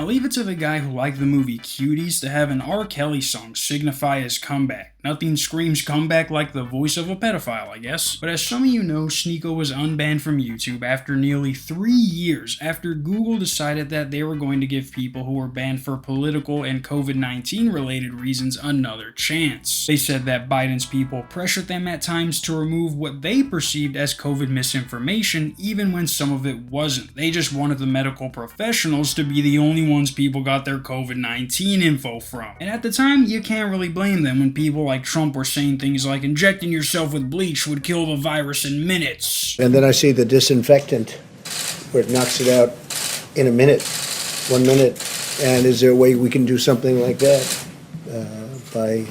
leave it to the guy who liked the movie Cuties to have an R. Kelly song signify his comeback. Nothing screams comeback like the voice of a pedophile, I guess. But as some of you know, Sneako was unbanned from YouTube after nearly 3 years after Google decided that they were going to give people who were banned for political and COVID-19 related reasons another chance. They said that Biden's people pressured them at times to remove what they perceived as COVID misinformation, even when some of it wasn't. They just wanted the medical professionals to be the only ones people got their COVID-19 info from. And at the time, you can't really blame them when people like Trump were saying things like injecting yourself with bleach would kill the virus in minutes. And then I see the disinfectant where it knocks it out in a minute, 1 minute. And is there a way we can do something like that by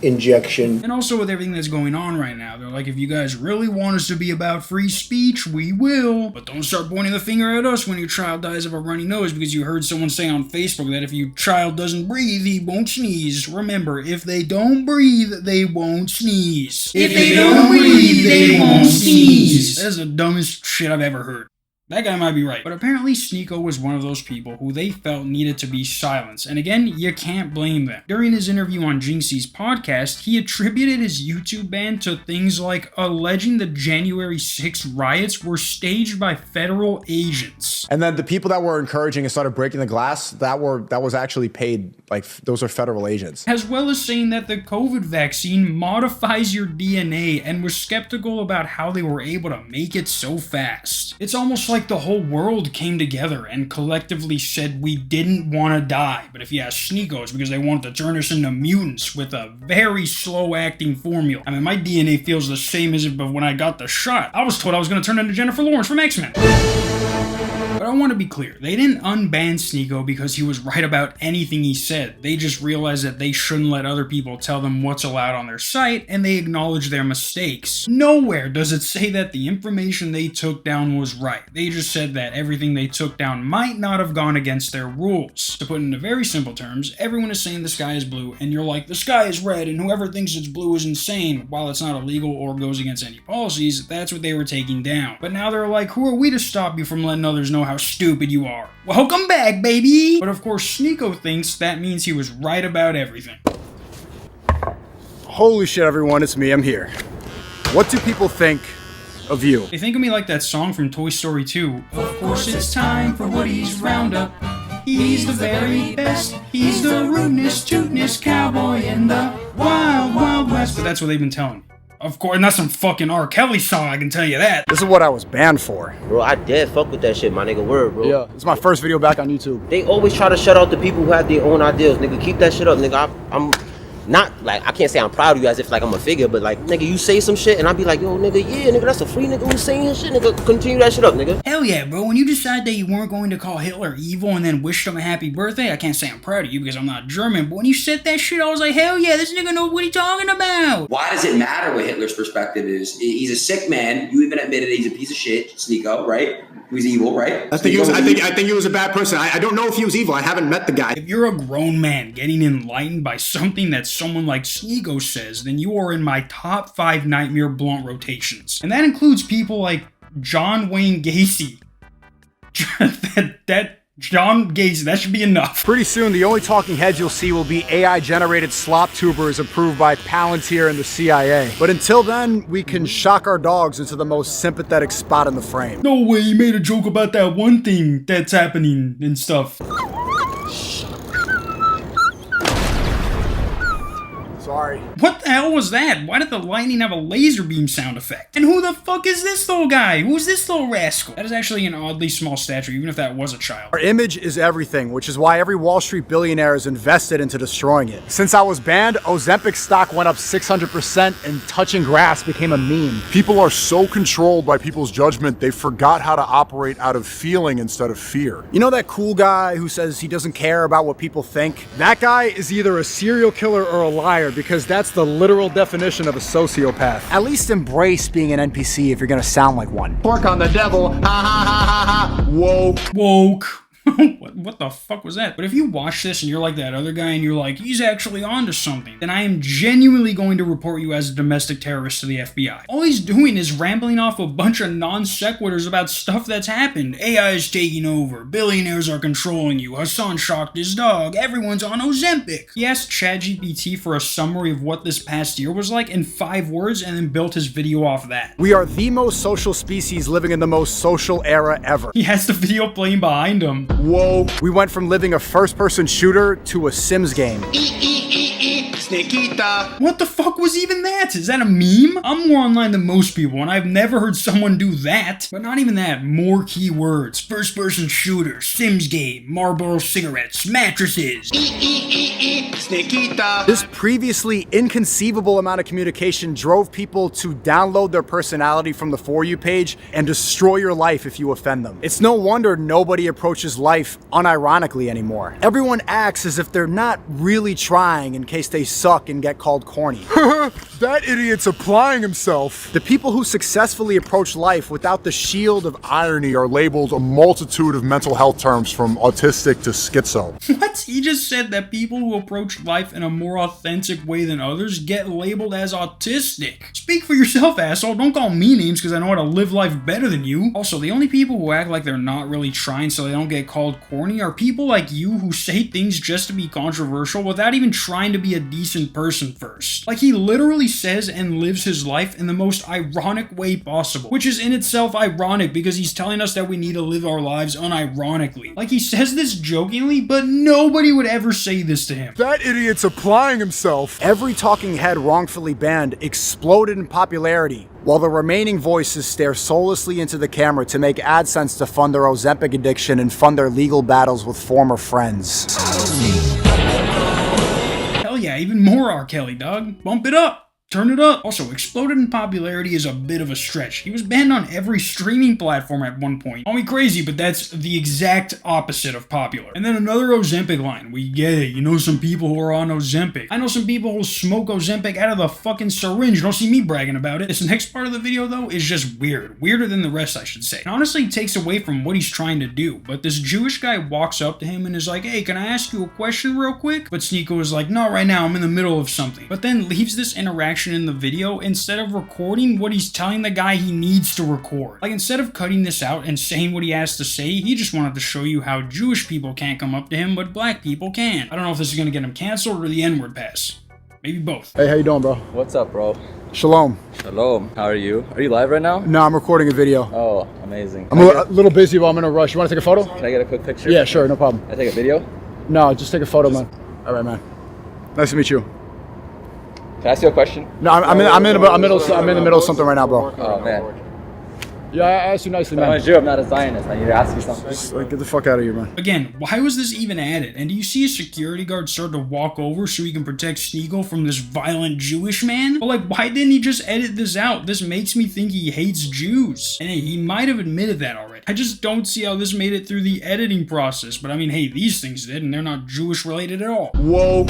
injection? And also with everything that's going on right now, they're like, if you guys really want us to be about free speech, we will. But don't start pointing the finger at us when your child dies of a runny nose because you heard someone say on Facebook that if your child doesn't breathe, he won't sneeze. Remember, if they don't breathe, they won't sneeze. If they don't breathe, they won't sneeze. That's the dumbest shit I've ever heard. That guy might be right. But apparently Sneako was one of those people who they felt needed to be silenced. And again, you can't blame them. During his interview on Jinxie's podcast, he attributed his YouTube ban to things like alleging the January 6th riots were staged by federal agents. And then the people that were encouraging and started breaking the glass, that was actually paid, like those are federal agents. As well as saying that the COVID vaccine modifies your DNA and was skeptical about how they were able to make it so fast. It's almost like the whole world came together and collectively said we didn't want to die. But if you ask Sneako, it's because they wanted to turn us into mutants with a very slow acting formula. I mean, my DNA feels the same as it, but when I got the shot, I was told I was going to turn into Jennifer Lawrence from X-Men. But I want to be clear, they didn't unban Sneako because he was right about anything he said. They just realized that they shouldn't let other people tell them what's allowed on their site, and they acknowledge their mistakes. Nowhere does it say that the information they took down was right. They just said that everything they took down might not have gone against their rules. To put it into very simple terms, everyone is saying the sky is blue, and you're like, the sky is red, and whoever thinks it's blue is insane. While it's not illegal or goes against any policies, that's what they were taking down. But now they're like, who are we to stop you from letting others know how stupid you are? Welcome back, baby! But of course, Sneako thinks that means he was right about everything. Holy shit, everyone, it's me, I'm here. What do people think of you? They think of me like that song from Toy Story 2. Of course it's time for Woody's Roundup. He's the very best. He's the rootinest, tootinest cowboy in the wild, wild west. But that's what they've been telling me. Of course, not some fucking R. Kelly song, I can tell you that. This is what I was banned for. Bro, I dead fuck with that shit, my nigga. Word, bro. Yeah, it's my first video back on YouTube. They always try to shut out the people who have their own ideals, nigga. Keep that shit up, nigga. I'm not, like, I can't say I'm proud of you as if, like, I'm a figure, but, like, nigga, you say some shit, and I be like, yo, nigga, yeah, nigga, that's a free nigga who's saying his shit, nigga. Continue that shit up, nigga. Hell yeah, bro. When you decided that you weren't going to call Hitler evil and then wished him a happy birthday, I can't say I'm proud of you because I'm not German, but when you said that shit, I was like, hell yeah, this nigga knows what he's talking about. Why does it matter what Hitler's perspective is? He's a sick man. You even admitted he's a piece of shit, Sneako, right? He was evil, right? I think he was a bad person. I don't know if he was evil. I haven't met the guy. If you're a grown man getting enlightened by something that someone like Sneako says, then you are in my top 5 nightmare blunt rotations. And that includes people like John Wayne Gacy. John Gacy, that should be enough. Pretty soon, the only talking heads you'll see will be AI-generated slop tubers approved by Palantir and the CIA. But until then, we can shock our dogs into the most sympathetic spot in the frame. No way, you made a joke about that one thing that's happening and stuff. Sorry. What the hell was that? Why did the lightning have a laser beam sound effect? And who the fuck is this little guy? Who's this little rascal? That is actually an oddly small stature, even if that was a child. Our image is everything, which is why every Wall Street billionaire is invested into destroying it. Since I was banned, Ozempic stock went up 600% and touching grass became a meme. People are so controlled by people's judgment, they forgot how to operate out of feeling instead of fear. You know that cool guy who says he doesn't care about what people think? That guy is either a serial killer or a liar, because that's the literal definition of a sociopath. At least embrace being an NPC if you're gonna sound like one. Pork on the devil. Ha ha ha ha ha. Woke. Woke. What what the fuck was that? But if you watch this and you're like that other guy and you're like, he's actually onto something, then I am genuinely going to report you as a domestic terrorist to the FBI. All he's doing is rambling off a bunch of non sequiturs about stuff that's happened. AI is taking over. Billionaires are controlling you. Hassan shocked his dog. Everyone's on Ozempic. He asked ChatGPT for a summary of what this past year was like in 5 words and then built his video off that. We are the most social species living in the most social era ever. He has the video playing behind him. Whoa. We went from living a first-person shooter to a Sims game. Sneakita. What the fuck was even that? Is that a meme? I'm more online than most people, and I've never heard someone do that. But not even that. More keywords. First-person shooter, Sims game, Marlboro cigarettes, mattresses. Sneakita. This previously inconceivable amount of communication drove people to download their personality from the For You page and destroy your life if you offend them. It's no wonder nobody approaches life unironically anymore. Everyone acts as if they're not really trying in case they suck and get called corny. That idiot's applying himself. The people who successfully approach life without the shield of irony are labeled a multitude of mental health terms from autistic to schizo. What? He just said that people who approach life in a more authentic way than others get labeled as autistic. Speak for yourself, asshole. Don't call me names because I know how to live life better than you. Also, the only people who act like they're not really trying so they don't get called corny are people like you who say things just to be controversial without even trying to be a decent person first. Like, he literally says and lives his life in the most ironic way possible, which is in itself ironic because he's telling us that we need to live our lives unironically. Like, he says this jokingly, but nobody would ever say this to him. That idiot's applying himself. Every talking head wrongfully banned exploded in popularity, while the remaining voices stare soullessly into the camera to make AdSense to fund their Ozempic addiction and fund their legal battles with former friends. Hell yeah, even more R. Kelly, dog. Bump it up. Turn it up. Also, exploded in popularity is a bit of a stretch. He was banned on every streaming platform at one point. Call me crazy, but that's the exact opposite of popular. And then another Ozempic line. We get it. You know some people who are on Ozempic. I know some people who smoke Ozempic out of the fucking syringe. You don't see me bragging about it. This next part of the video, though, is just weird. Weirder than the rest, I should say. And honestly, it takes away from what he's trying to do. But this Jewish guy walks up to him and is like, hey, can I ask you a question real quick? But Sneako is like, no, right now, I'm in the middle of something. But then leaves this interaction in the video instead of recording what he's telling the guy he needs to record. Like, instead of cutting this out and saying what he has to say, he just wanted to show you how Jewish people can't come up to him, but black people can. I don't know if this is gonna get him canceled or the N-word pass. Maybe both. Hey, how you doing, bro? What's up, bro? Shalom. Shalom. How are you? Are you live right now? No, I'm recording a video. Oh, amazing. I'm a little busy, but I'm in a rush. You want to take a photo? Can I get a quick picture? Yeah, sure, no problem. Can I take a video? No, just take a photo, man. All right, man. Nice to meet you. Can I ask you a question? No, I'm in the middle of something right now, bro. Oh, man. Yeah, I asked you nicely, man. I'm a Jew, I'm not a Zionist. I need to ask you something. Just, like, get the fuck out of here, man. Again, why was this even added? And do you see a security guard start to walk over so he can protect Sneako from this violent Jewish man? But like, why didn't he just edit this out? This makes me think he hates Jews. And hey, he might have admitted that already. I just don't see how this made it through the editing process. But I mean, hey, these things did, and they're not Jewish related at all. Whoa.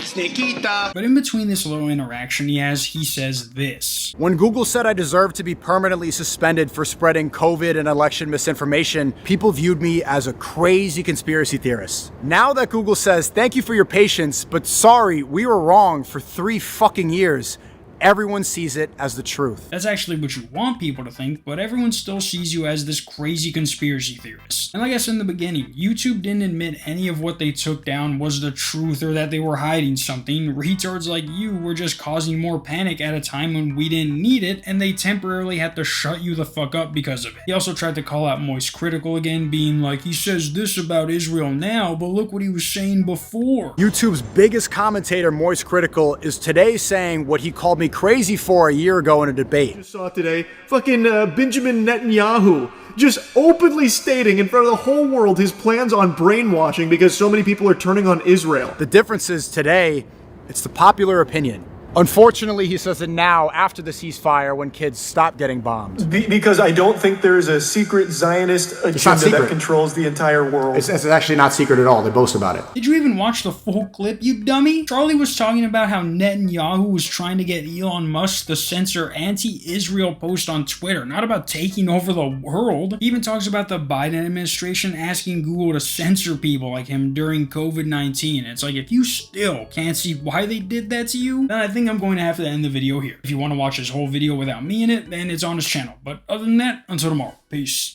Sneakita. But in between this little interaction he says this. When Google said I deserved to be permanently suspended for spreading COVID and election misinformation, people viewed me as a crazy conspiracy theorist. Now that Google says, thank you for your patience, but sorry, we were wrong for 3 fucking years, everyone sees it as the truth. That's actually what you want people to think, but everyone still sees you as this crazy conspiracy theorist. And like I said in the beginning, YouTube didn't admit any of what they took down was the truth or that they were hiding something. Retards like you were just causing more panic at a time when we didn't need it, and they temporarily had to shut you the fuck up because of it. He also tried to call out Moist Critical again, being like, he says this about Israel now, but look what he was saying before. YouTube's biggest commentator, Moist Critical, is today saying what he called me crazy for a year ago in a debate. Just saw today, fucking Benjamin Netanyahu just openly stating in front of the whole world his plans on brainwashing because so many people are turning on Israel. The difference is today, it's the popular opinion. Unfortunately, he says that now, after the ceasefire, when kids stop getting bombed. Because I don't think there is a secret Zionist agenda that controls the entire world. It's actually not secret at all. They boast about it. Did you even watch the full clip, you dummy? Charlie was talking about how Netanyahu was trying to get Elon Musk to censor anti-Israel posts on Twitter, not about taking over the world. He even talks about the Biden administration asking Google to censor people like him during COVID-19. It's like, if you still can't see why they did that to you, then I think I'm going to have to end the video here. If you want to watch this whole video without me in it, then it's on his channel. But other than that, until tomorrow. Peace.